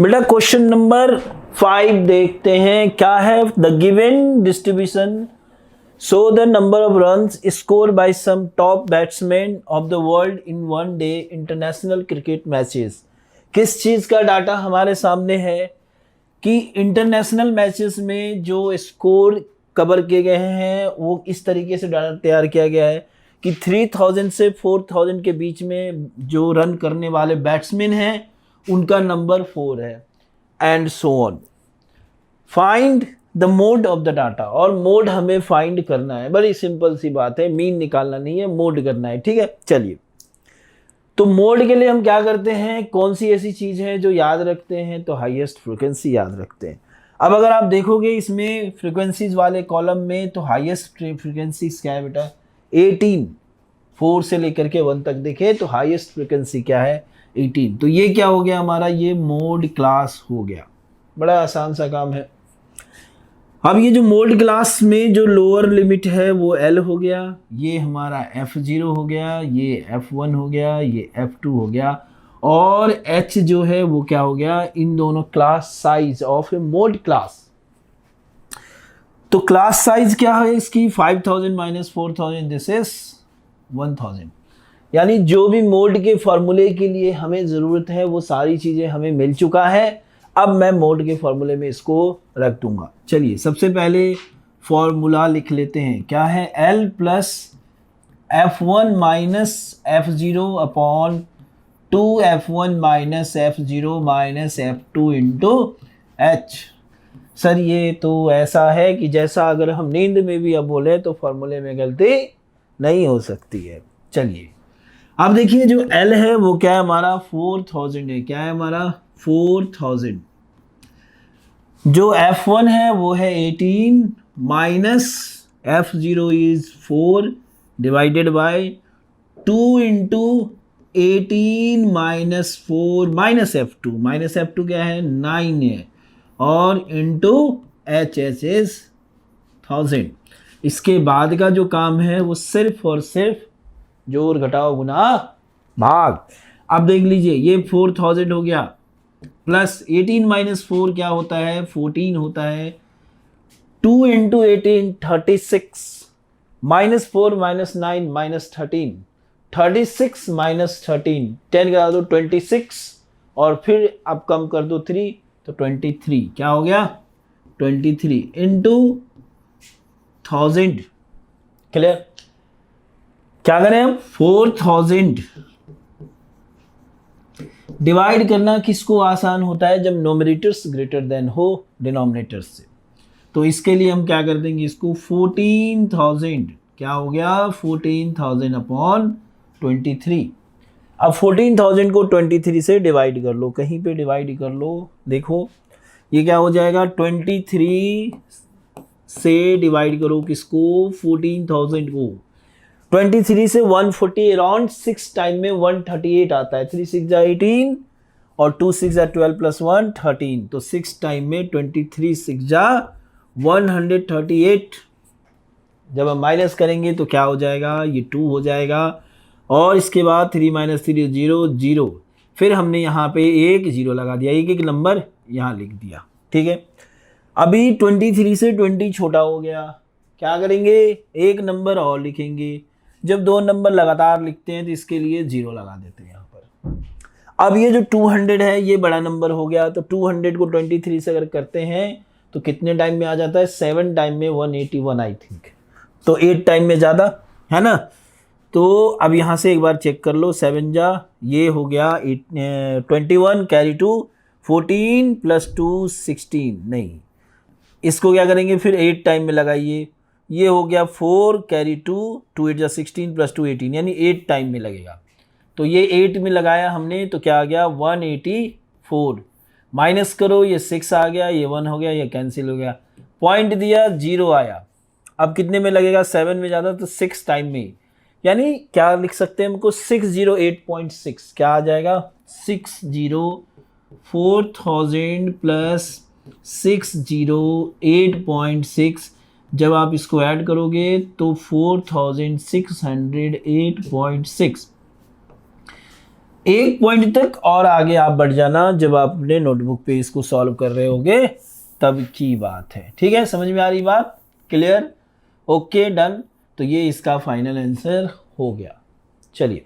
बेटा question number 5 देखते हैं क्या है। The given distribution show the number of runs score by some top batsman of the world in one day international cricket matches. किस चीज़ का डाटा हमारे सामने है कि इंटरनेशनल मैचेस में जो स्कोर कवर किए गए हैं वो इस तरीके से डाटा तैयार किया गया है कि 3000 से 4000 के बीच में जो रन करने वाले बैट्समैन हैं उनका नंबर 4 है and so on. Find the mode of the data, और मोड हमें फाइंड करना है। बड़ी सिंपल सी बात है, मीन निकालना नहीं है, मोड करना है। ठीक है, चलिए तो मोड के लिए हम क्या करते हैं, कौन सी ऐसी चीज़ है जो याद रखते हैं, तो हाईएस्ट फ्रीक्वेंसी याद रखते हैं। अब अगर आप देखोगे इसमें फ्रीक्वेंसीज वाले कॉलम में तो हाईएस्ट फ्रीक्वेंसी क्या है बेटा 18, 4 से लेकर के 1 तक देखें तो हाईएस्ट फ्रीक्वेंसी क्या है 18। तो ये क्या हो गया हमारा, ये मोड क्लास हो गया। बड़ा आसान सा काम है। अब ये जो मोड क्लास में जो लोअर लिमिट है वो L हो गया, ये हमारा F0 हो गया, ये F1 हो गया, ये F2 हो गया, और H जो है वो क्या हो गया, इन दोनों class size of A mode class. तो क्लास साइज क्या है इसकी 5000 माइनस 4000 दिस इज 1000। यानी जो भी मोड के फॉर्मूले के लिए हमें ज़रूरत है वो सारी चीज़ें हमें मिल चुका है। अब मैं मोड के फॉर्मूले में इसको रख दूंगा। चलिए सबसे पहले फॉर्मूला लिख लेते हैं, क्या है L plus F1 minus F0 upon 2F1 minus F0 minus F2 into H। Sir ये तो ऐसा है कि जैसा अगर हम नींद में भी अब बोले तो फॉर्मूले में गलती नहीं हो सकती है। चलिए अब देखिए जो L है वो क्या है हमारा 4000 है, क्या है हमारा 4000। जो F1 है वो है 18 minus F0 is 4 divided by 2 into 18 minus 4 minus F2 क्या है 9 है, और इंटू H इज 1000। इसके बाद का जो काम है वो सिर्फ और सिर्फ जोड़ घटाओ गुना भाग। अब देख लीजिए ये 4000 हो गया प्लस 18 माइनस 4 क्या होता है 14 होता है, 2 into 18 36 minus 4 minus 9 minus 13 36 minus 13 10 करा दो 26 और फिर अब कम कर दो 3 तो 23 क्या हो गया 23 इंटू 1000। क्लियर? क्या करें हम 4000 डिवाइड करना किसको आसान होता है जब नोमिनेटर्स ग्रेटर देन हो डिनोमिनेटर्स से। तो इसके लिए हम क्या कर देंगे इसको 14000 क्या हो गया 14000 अपॉन 23। अब 14000 को 23 से डिवाइड कर लो, कहीं पे डिवाइड कर लो। देखो ये क्या हो जाएगा 23 से डिवाइड करो किसको 14000 को, 23 से 140 अराउंड 6 टाइम में 138 आता है। 3 6 जा 18 और 2 6 जा 12 प्लस 1 13, तो 6 टाइम में 23 6 जा 138। जब हम माइनस करेंगे तो क्या हो जाएगा ये 2 हो जाएगा, और इसके बाद 3 माइनस 3 0 0, फिर हमने यहाँ पे एक 0 लगा दिया, एक नंबर यहाँ लिख दिया। ठीक है, अभी 23 से 20 छोटा हो गया, क्या करेंगे एक नंबर और लिखेंगे। जब 2 नंबर लगातार लिखते हैं तो इसके लिए 0 लगा देते हैं यहाँ पर। अब ये जो 200 है ये बड़ा नंबर हो गया, तो 200 को 23 से अगर करते हैं तो कितने टाइम में आ जाता है 7 टाइम में 181 आई थिंक, तो 8 टाइम में ज़्यादा है ना। तो अब यहाँ से एक बार चेक कर लो 7 जा ये हो गया 21 कैरी 2 14 प्लस 2 16, नहीं इसको क्या करेंगे फिर 8 टाइम में लगाइए, ये हो गया 4 कैरी 2 2 8 जा 16 प्लस 2 18, यानी 8 टाइम में लगेगा। तो ये 8 में लगाया हमने तो क्या आ गया 184, माइनस करो ये 6 आ गया, ये 1 हो गया, ये कैंसिल हो गया, पॉइंट दिया 0 आया। अब कितने में लगेगा 7 में ज़्यादा तो 6 टाइम में, यानी क्या लिख सकते हैं हमको 608.6 क्या आ जाएगा 4000 प्लस 608.6। जब आप इसको ऐड करोगे तो 4608.6 एक पॉइंट तक और आगे आप बढ़ जाना जब आप अपने नोटबुक पे इसको सॉल्व कर रहे होगे, तब की बात है। ठीक है, समझ में आ रही बात? क्लियर? Okay, done. तो ये इसका फाइनल आंसर हो गया। चलिए